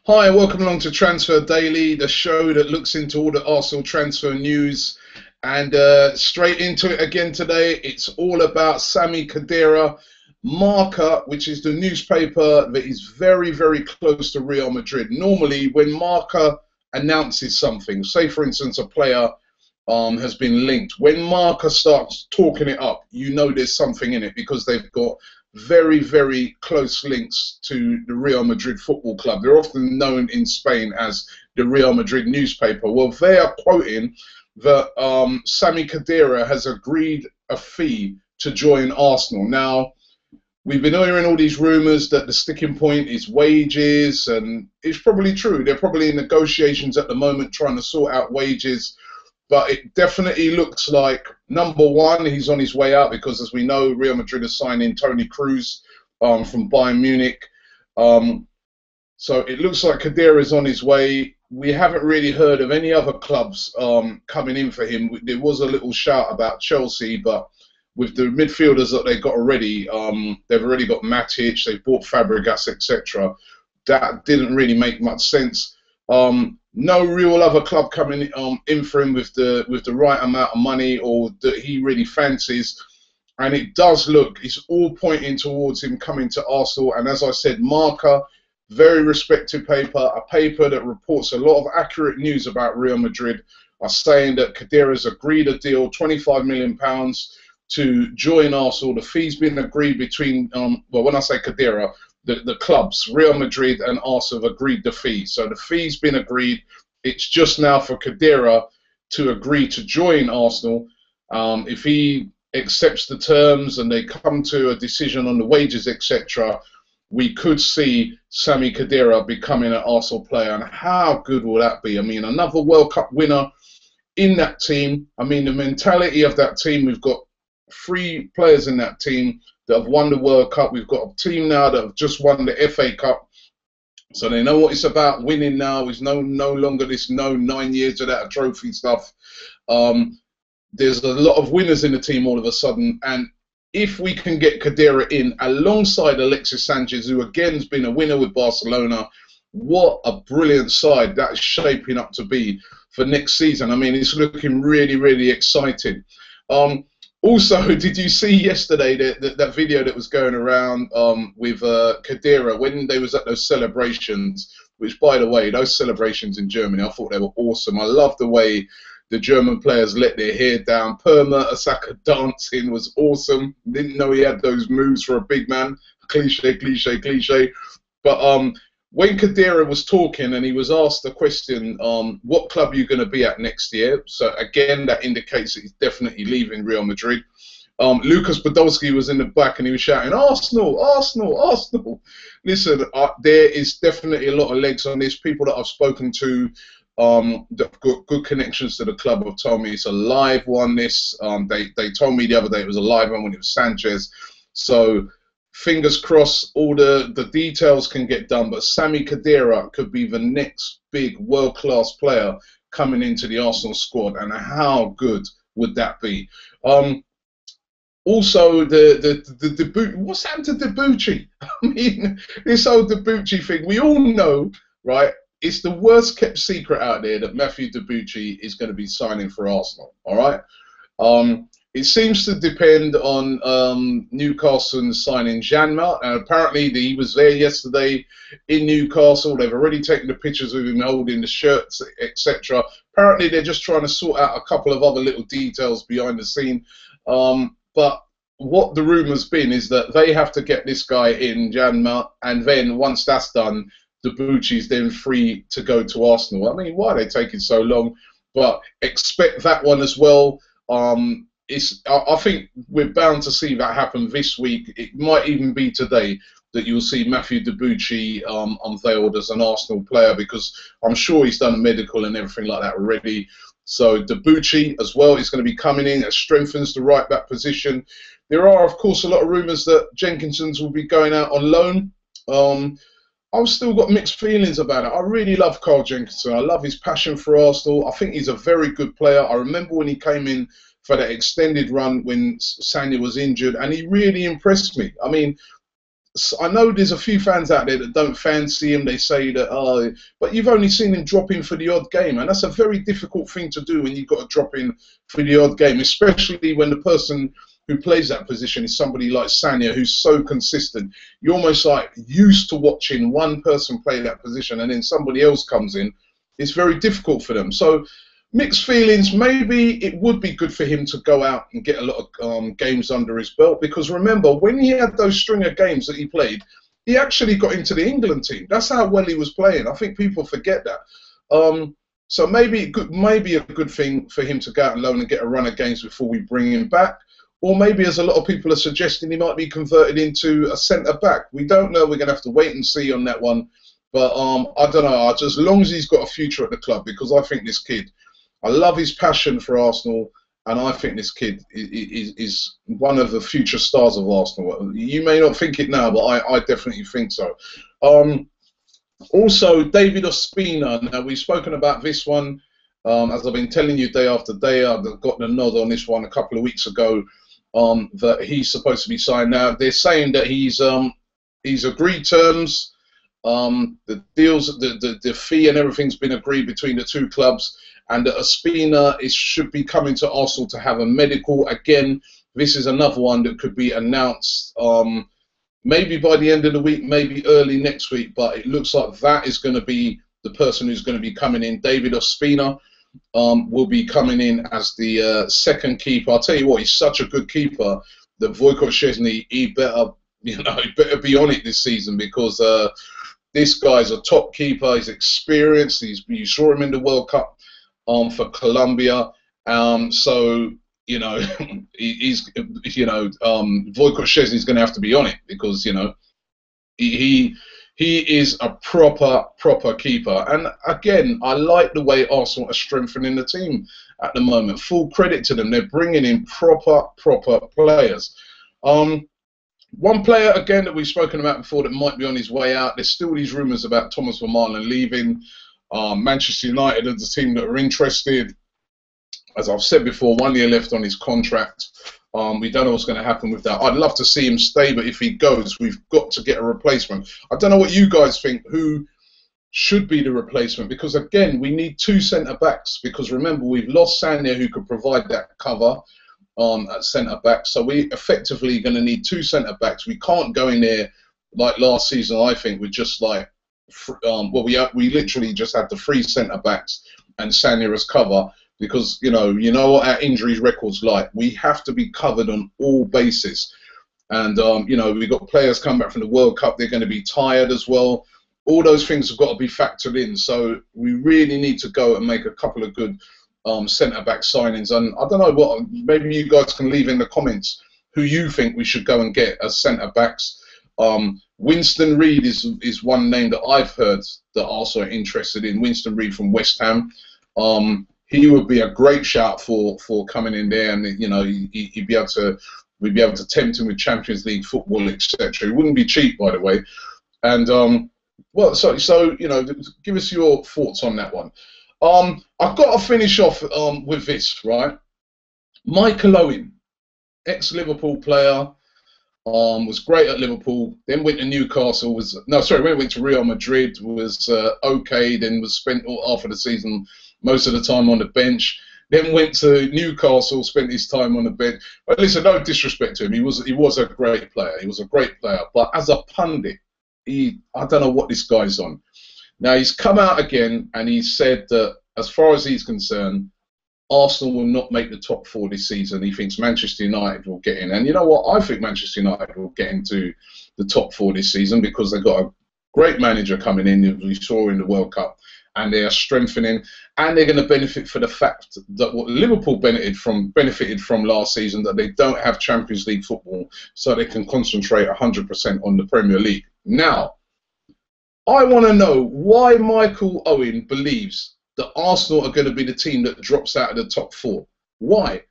Hi, welcome along to Transfer Daily, the show that looks into all the Arsenal transfer news. And straight into it again today. It's all about Sami Khedira. Marca, which is the newspaper that is very, very close to Real Madrid. Normally, when Marca announces something, say for instance a player has been linked, when Marca starts talking it up, you know there's something in it because they've got very, very close links to the Real Madrid Football Club. They're often known in Spain as the Real Madrid newspaper. Well, they are quoting that Sami Khedira has agreed a fee to join Arsenal. Now, we've been hearing all these rumours that the sticking point is wages, and it's probably true. They're probably in negotiations at the moment trying to sort out wages. But it definitely looks like, number one, he's on his way out because, as we know, Real Madrid are signing Toni Kroos from Bayern Munich. So it looks like Khedira is on his way. We haven't really heard of any other clubs coming in for him. There was a little shout about Chelsea, but with the midfielders that they've got already, they've already got Matic, they've bought Fabregas, etc. That didn't really make much sense. No real other club coming in for him with the right amount of money or that he really fancies, and it does look, it's all pointing towards him coming to Arsenal. And as I said, Marca, very respected paper, a paper that reports a lot of accurate news about Real Madrid, are saying that Khedira's agreed a deal, £25 million to join Arsenal. The fee's been agreed between, well, when I say Khedira, the clubs, Real Madrid and Arsenal, have agreed the fee. So the fee's been agreed. It's just now for Khedira to agree to join Arsenal. If he accepts the terms and they come to a decision on the wages, etc., we could see Sami Khedira becoming an Arsenal player. And how good will that be? I mean, another World Cup winner in that team. I mean, the mentality of that team, we've got 3 players in that team that have won the World Cup. We've got a team now that have just won the FA Cup. So they know what it's about. Winning now is no longer this 9 years without a trophy stuff. There's a lot of winners in the team all of a sudden. And if we can get Khedira in alongside Alexis Sanchez, who again has been a winner with Barcelona, what a brilliant side that is shaping up to be for next season. I mean, it's looking really, really exciting. Also, did you see yesterday that video that was going around with Khedira when they was at those celebrations, which, by the way, those celebrations in Germany, I thought they were awesome. I love the way the German players let their hair down. Perma Asaka dancing was awesome. Didn't know he had those moves for a big man. Cliche, cliche, cliche. But when Khedira was talking and he was asked the question, what club are you going to be at next year? So again, that indicates that he's definitely leaving Real Madrid. Lucas Podolski was in the back and he was shouting, Arsenal, Arsenal, Arsenal. Listen, there is definitely a lot of legs on this. People that I've spoken to that have got good connections to the club have told me it's a live one. They told me the other day it was a live one when it was Sanchez. So fingers crossed, all the details can get done, but Sami Khedira could be the next big world-class player coming into the Arsenal squad, and how good would that be? Also, what's happened to Debuchy? I mean, this whole Debuchy thing, we all know, right? It's the worst kept secret out there that Matthew Debuchy is going to be signing for Arsenal, all right? It seems to depend on Newcastle signing Janma, and apparently he was there yesterday in Newcastle. They've already taken the pictures of him holding the shirts, etc. Apparently they're just trying to sort out a couple of other little details behind the scene. But what the rumour's been is that they have to get this guy in, Janma, and then once that's done, Debuchy's then free to go to Arsenal. I mean, why are they taking so long? But expect that one as well. I think we're bound to see that happen this week. It might even be today that you'll see Matthew Debuchy unveiled as an Arsenal player, because I'm sure he's done a medical and everything like that already. So Debuchy as well is going to be coming in. It strengthens the right back position. There are, of course, a lot of rumours that Jenkinson's will be going out on loan. I've still got mixed feelings about it. I really love Carl Jenkinson. I love his passion for Arsenal. I think he's a very good player. I remember when he came in for that extended run when Sanya was injured, and he really impressed me. I mean, I know there's a few fans out there that don't fancy him. They say that, oh, but you've only seen him drop in for the odd game, and that's a very difficult thing to do when you've got to drop in for the odd game, especially when the person who plays that position is somebody like Sanya, who's so consistent. You're almost like used to watching one person play that position, and then somebody else comes in. It's very difficult for them. So mixed feelings. Maybe it would be good for him to go out and get a lot of games under his belt, because remember, when he had those string of games that he played, he actually got into the England team. That's how well he was playing. I think people forget that. So maybe a good thing for him to go out and loan and get a run of games before we bring him back. Or maybe, as a lot of people are suggesting, he might be converted into a centre-back. We don't know. We're going to have to wait and see on that one. But I don't know. As long as he's got a future at the club, because I think this kid, I love his passion for Arsenal, and I think this kid is one of the future stars of Arsenal. You may not think it now, but I definitely think so. Also, David Ospina. Now, we've spoken about this one. As I've been telling you day after day, I've got the nod on this one a couple of weeks ago, that he's supposed to be signed. Now, they're saying that he's agreed terms. The deals, the fee and everything's been agreed between the two clubs, and that Ospina should be coming to Arsenal to have a medical. Again, this is another one that could be announced maybe by the end of the week, maybe early next week, but it looks like that is going to be the person who's going to be coming in. David Ospina will be coming in as the second keeper. I'll tell you what, he's such a good keeper that Wojciech Szczesny, he better be on it this season, because this guy's a top keeper. He's experienced. You saw him in the World Cup for Colombia. So he's Wojciech Szczesny's going to have to be on it, because he is a proper keeper. And again, I like the way Arsenal are strengthening the team at the moment. Full credit to them. They're bringing in proper players. One player, again, that we've spoken about before that might be on his way out. There's still these rumours about Thomas Vermaelen leaving. Manchester United are the team that are interested. As I've said before, 1 year left on his contract. We don't know what's going to happen with that. I'd love to see him stay, but if he goes, we've got to get a replacement. I don't know what you guys think, who should be the replacement, because again, we need two centre-backs, because remember, we've lost Sanya, who could provide that cover at centre-back, so we're effectively going to need two centre-backs. We can't go in there like last season, I think, with just like, we literally just had the three centre-backs and Sanya as cover, because you know what our injuries record's like. We have to be covered on all bases, and we've got players coming back from the World Cup. They're going to be tired as well. All those things have got to be factored in. So we really need to go and make a couple of good centre-back signings. And I don't know what. Maybe you guys can leave in the comments who you think we should go and get as centre-backs. Winston Reid is one name that I've heard that also are interested in. Winston Reid from West Ham. He would be a great shout for coming in there, and we'd be able to tempt him with Champions League football, etc. He wouldn't be cheap, by the way. And give us your thoughts on that one. I've got to finish off with this, right? Michael Owen, ex-Liverpool player, was great at Liverpool, then went to Newcastle, went to Real Madrid, was okay, then was spent half of the season, most of the time on the bench, then went to Newcastle, spent his time on the bench. But listen, no disrespect to him, he was a great player, but as a pundit, I don't know what this guy's on. Now, he's come out again and he said that as far as he's concerned, Arsenal will not make the top four this season. He thinks Manchester United will get in. And you know what? I think Manchester United will get into the top four this season, because they've got a great manager coming in, as we saw in the World Cup, and they are strengthening, and they're going to benefit for the fact that what Liverpool benefited from last season, that they don't have Champions League football, so they can concentrate 100% on the Premier League. Now, I want to know why Michael Owen believes that Arsenal are going to be the team that drops out of the top four. Why?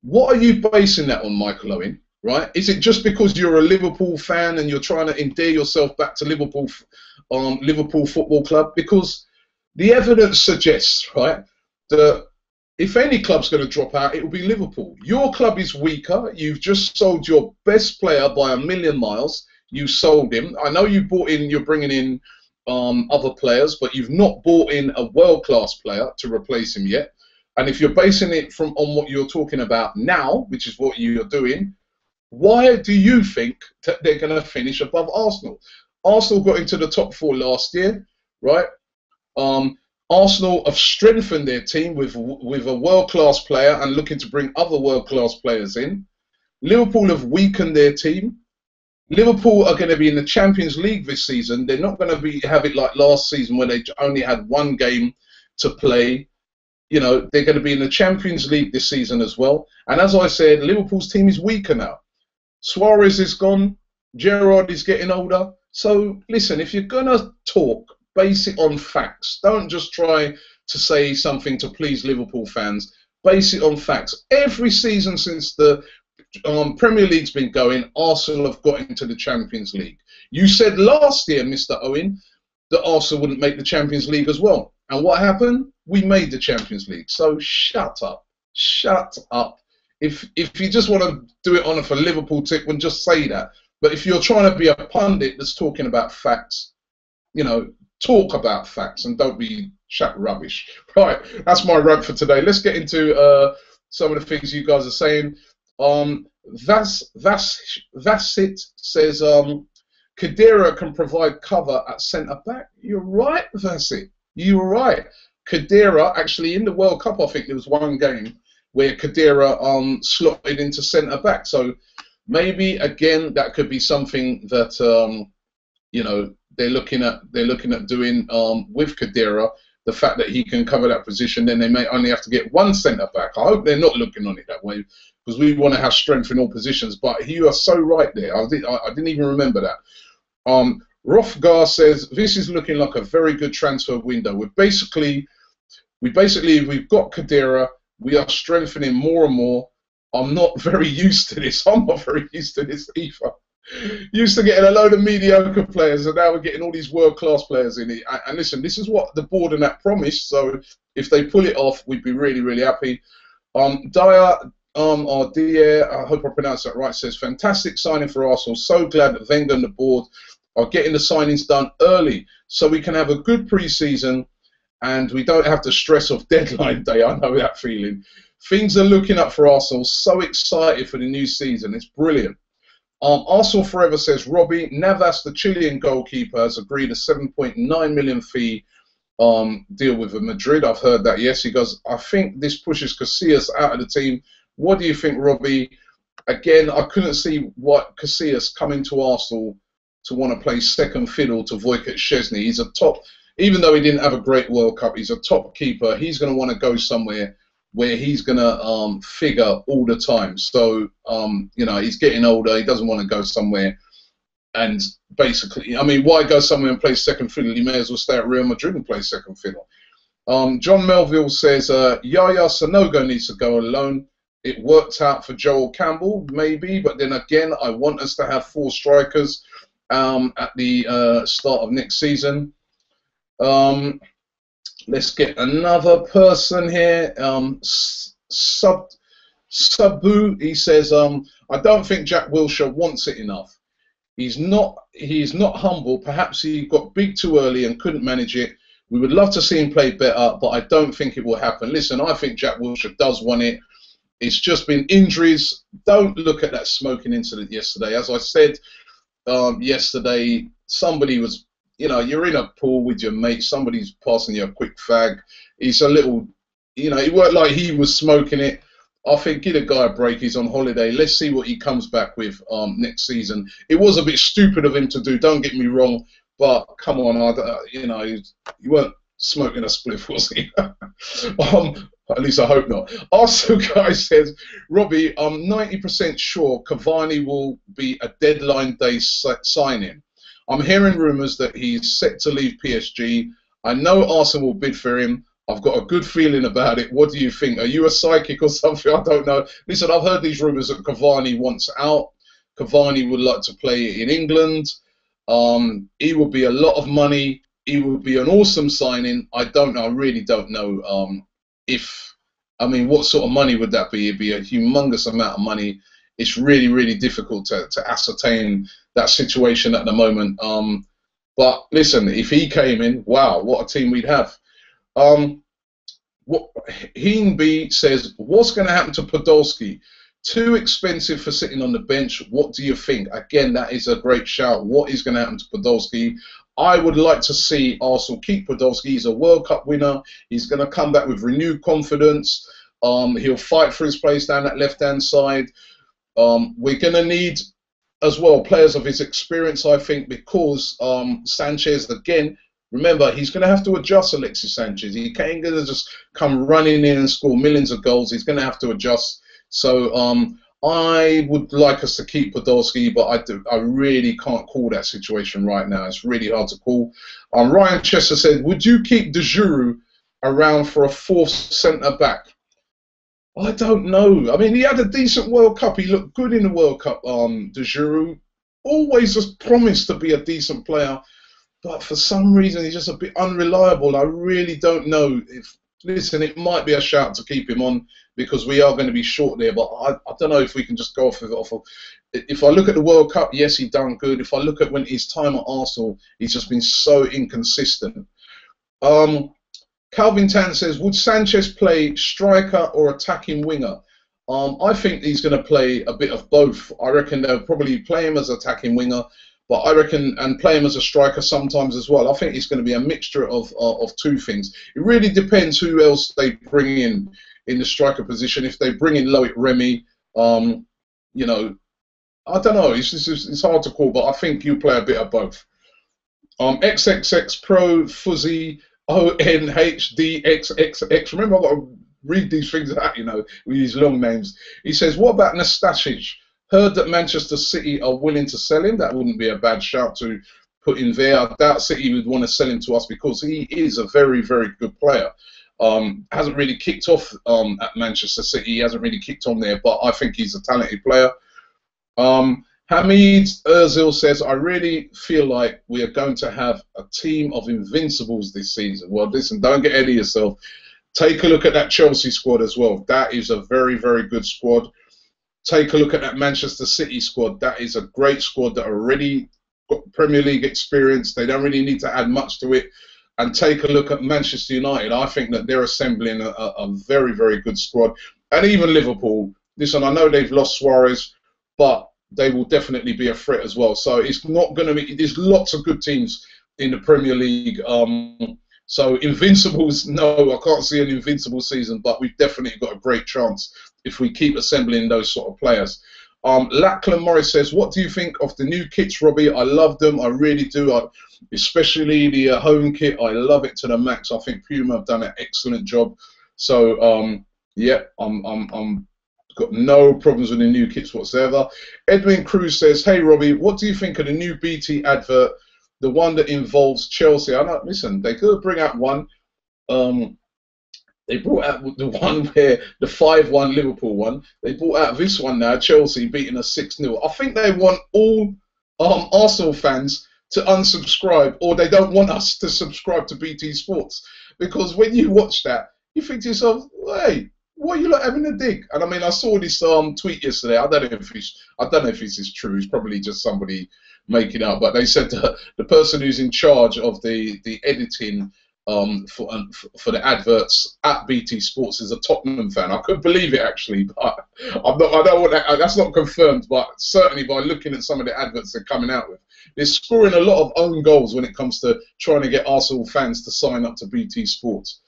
What are you basing that on, Michael Owen? Right? Is it just because you're a Liverpool fan and you're trying to endear yourself back to Liverpool Football Club? Because the evidence suggests, right, that if any club's going to drop out, it will be Liverpool. Your club is weaker. You've just sold your best player by a million miles. you sold him. I know you bought in, you're bringing in other players, but you've not bought in a world-class player to replace him yet. And if you're basing it on what you're talking about now, which is what you're doing, why do you think that they're going to finish above Arsenal? Arsenal got into the top 4 last year, right? Arsenal have strengthened their team with a world-class player and looking to bring other world-class players in. Liverpool have weakened their team. Liverpool are going to be in the Champions League this season. They're not going to have it like last season where they only had one game to play. You know, they're going to be in the Champions League this season as well. And as I said, Liverpool's team is weaker now. Suarez is gone. Gerrard is getting older. So, listen, if you're going to talk, base it on facts. Don't just try to say something to please Liverpool fans. Base it on facts. Every season since the Premier League's been going, Arsenal have got into the Champions League. You said last year, Mr. Owen, that Arsenal wouldn't make the Champions League as well. And what happened? We made the Champions League. So shut up. Shut up. If you just want to do it on a for Liverpool tip, then just say that. But if you're trying to be a pundit that's talking about facts, you know, talk about facts and don't be chat rubbish. Right, that's my rant for today. Let's get into some of the things you guys are saying. That's it. Says Khedira can provide cover at centre back. You're right, that's it. You're right. Khedira, actually in the World Cup, I think there was one game where Khedira slotted into centre back. So maybe again that could be something that you know, they're looking at doing with Khedira. The fact that he can cover that position, then they may only have to get one centre back. I hope they're not looking on it that way, because we want to have strength in all positions. But you are so right there. I didn't even remember that. Rothgar says this is looking like a very good transfer window. We've got Khedira. We are strengthening more and more. I'm not very used to this. I'm not very used to this either. Used to getting a load of mediocre players, and now we're getting all these world-class players in it. And listen, this is what the board and that promised. So if they pull it off, we'd be really, really happy. Dyer, or Dier, I hope I pronounced that right, says fantastic signing for Arsenal. So glad that Wenger and the board are getting the signings done early, so we can have a good pre-season, and we don't have to stress off deadline day. I know that feeling. Things are looking up for Arsenal. So excited for the new season. It's brilliant. Arsenal Forever says, Robbie, Navas, the Chilean goalkeeper, has agreed a 7.9 million fee deal with Madrid. I've heard that, yes. He goes, I think this pushes Casillas out of the team. What do you think, Robbie? Again, I couldn't see what Casillas coming to Arsenal to want to play second fiddle to Wojciech Szczesny. He's a top, even though he didn't have a great World Cup, he's a top keeper. He's going to want to go somewhere where he's going to figure all the time. So, you know, he's getting older. He doesn't want to go somewhere. And basically, I mean, why go somewhere and play second fiddle? He may as well stay at Real Madrid and play second fiddle. John Melville says, Yaya Sanogo needs to go alone. It worked out for Joel Campbell, maybe. But then again, I want us to have 4 strikers at the start of next season. Let's get another person here. Sabu, he says, I don't think Jack Wilshere wants it enough. He's not humble. Perhaps he got big too early and couldn't manage it. We would love to see him play better, but I don't think it will happen. Listen, I think Jack Wilshere does want it. It's just been injuries. Don't look at that smoking incident yesterday. As I said yesterday, somebody was, you know, you're in a pool with your mate, somebody's passing you a quick fag. He's a little, you know, it weren't like he was smoking it. I think give a guy a break. He's on holiday. Let's see what he comes back with next season. It was a bit stupid of him to do, don't get me wrong, but come on, you know, you weren't smoking a spliff, was he? At least I hope not. Also, guy says, Robbie, I'm 90% sure Cavani will be a deadline day signing. I'm hearing rumours that he's set to leave PSG. I know Arsenal will bid for him. I've got a good feeling about it. What do you think? Are you a psychic or something? I don't know. Listen, I've heard these rumours that Cavani wants out. Cavani would like to play in England. He would be a lot of money. He would be an awesome signing. I don't know. I really don't know I mean, what sort of money would that be? It'd be a humongous amount of money. It's really, really difficult to ascertain that situation at the moment. But listen, if he came in, wow, what a team we'd have. What Heenby says, what's going to happen to Podolski? Too expensive for sitting on the bench. What do you think? Again, that is a great shout. What is going to happen to Podolski? I would like to see Arsenal keep Podolski. He's a World Cup winner. He's going to come back with renewed confidence. He'll fight for his place down that left-hand side. We're going to need as well players of his experience, I think, because Sanchez, again, remember, he's going to have to adjust, Alexis Sanchez. He can't going to just come running in and score millions of goals. He's going to have to adjust. So I would like us to keep Podolski, but I really can't call that situation right now. It's really hard to call. Ryan Chester said, would you keep De Juru around for a fourth centre-back? I don't know. I mean, he had a decent World Cup. He looked good in the World Cup, De Juru. Always just promised to be a decent player. But for some reason, he's just a bit unreliable. I really don't know. Listen, it might be a shout to keep him on because we are going to be short there. But I don't know if we can just go off of. If I look at the World Cup, yes, he done good. If I look at his time at Arsenal, he's just been so inconsistent. Calvin Tan says, would Sanchez play striker or attacking winger? I think he's going to play a bit of both. I reckon they'll probably play him as attacking winger, but I reckon and play him as a striker sometimes as well. I think it's going to be a mixture of two things. It really depends who else they bring in the striker position. If they bring in Loic Remy, you know, I don't know. It's hard to call, but I think you play a bit of both. XXX Pro Fuzzy ONHDXXX. Remember, I've got to read these things out, you know, with these long names. He says, what about Nastasic? Heard that Manchester City are willing to sell him. That wouldn't be a bad shout to put in there. I doubt City would want to sell him to us because he is a very, very good player. Hasn't really kicked off at Manchester City. He hasn't really kicked on there, but I think he's a talented player. Hamid Ozil says, I really feel like we are going to have a team of invincibles this season. Well, listen, don't get ahead of yourself. Take a look at that Chelsea squad as well. That is a very, very good squad. Take a look at that Manchester City squad. That is a great squad that already got Premier League experience. They don't really need to add much to it. And take a look at Manchester United. I think that they're assembling a very, very good squad. And even Liverpool. Listen, I know they've lost Suarez, but they will definitely be a threat as well. So it's not going to be. There's lots of good teams in the Premier League. So invincibles, no, I can't see an invincible season, but we've definitely got a great chance if we keep assembling those sort of players. Lachlan Morris says, what do you think of the new kits, Robbie? I love them. I really do. Especially the home kit. I love it to the max. I think Puma have done an excellent job. So, yeah, I'm got no problems with the new kits whatsoever. Edwin Cruz says, hey, Robbie, what do you think of the new BT advert, the one that involves Chelsea? I know, listen, they could bring out one. They brought out the one where the 5-1 Liverpool one. They brought out this one now, Chelsea beating us 6-0. I think they want all Arsenal fans to unsubscribe, or they don't want us to subscribe to BT Sports. Because when you watch that, you think to yourself, hey, what are you like having a dig? And I mean, I saw this tweet yesterday. I don't know if this is true. It's probably just somebody making up. But they said the person who's in charge of the editing for the adverts at BT Sports is a Tottenham fan. I couldn't believe it actually, but I don't want that. That's not confirmed. But certainly by looking at some of the adverts they're coming out with, they're scoring a lot of own goals when it comes to trying to get Arsenal fans to sign up to BT Sports.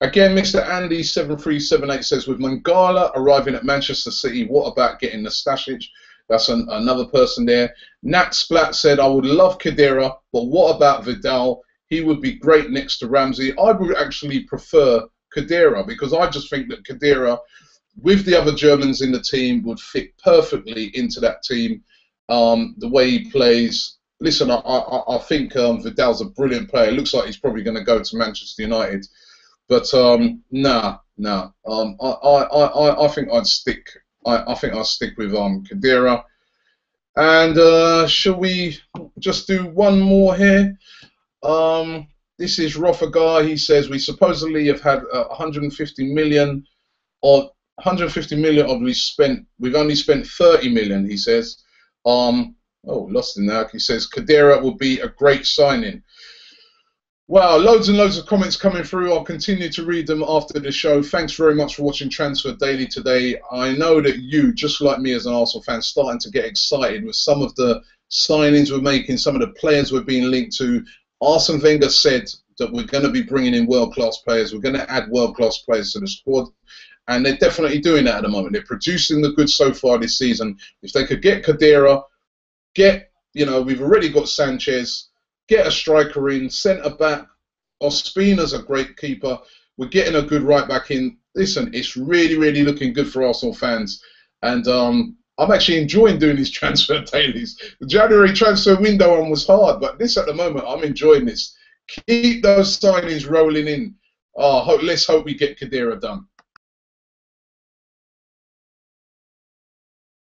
Again, Mr. Andy7378 says, with Mangala arriving at Manchester City, what about getting Nastasic? That's another person there. Nat Splat said, I would love Khedira, but what about Vidal? He would be great next to Ramsey. I would actually prefer Khedira because I just think that Khedira, with the other Germans in the team, would fit perfectly into that team. The way he plays. Listen, I think Vidal's a brilliant player. It looks like he's probably going to go to Manchester United. But nah. I think I'd stick. I think I'll stick with Khedira. And shall we just do one more here? This is Rofagar. He says we supposedly have had 150 million, or 150 million of we spent. We've only spent 30 million. He says. Oh, lost in there. He says Khedira will be a great signing. Wow, loads and loads of comments coming through. I'll continue to read them after the show. Thanks very much for watching Transfer Daily today. I know that you, just like me as an Arsenal fan, starting to get excited with some of the signings we're making, some of the players we're being linked to. Arsene Wenger said that we're going to be bringing in world-class players. We're going to add world-class players to the squad. And they're definitely doing that at the moment. They're producing the goods so far this season. If they could get Khedira, we've already got Sanchez, get a striker in, centre-back. Ospina's a great keeper. We're getting a good right-back in. Listen, it's really, really looking good for Arsenal fans. And I'm actually enjoying doing these transfer dailies. The January transfer window one was hard, but this at the moment, I'm enjoying this. Keep those signings rolling in. Let's hope we get Khedira done.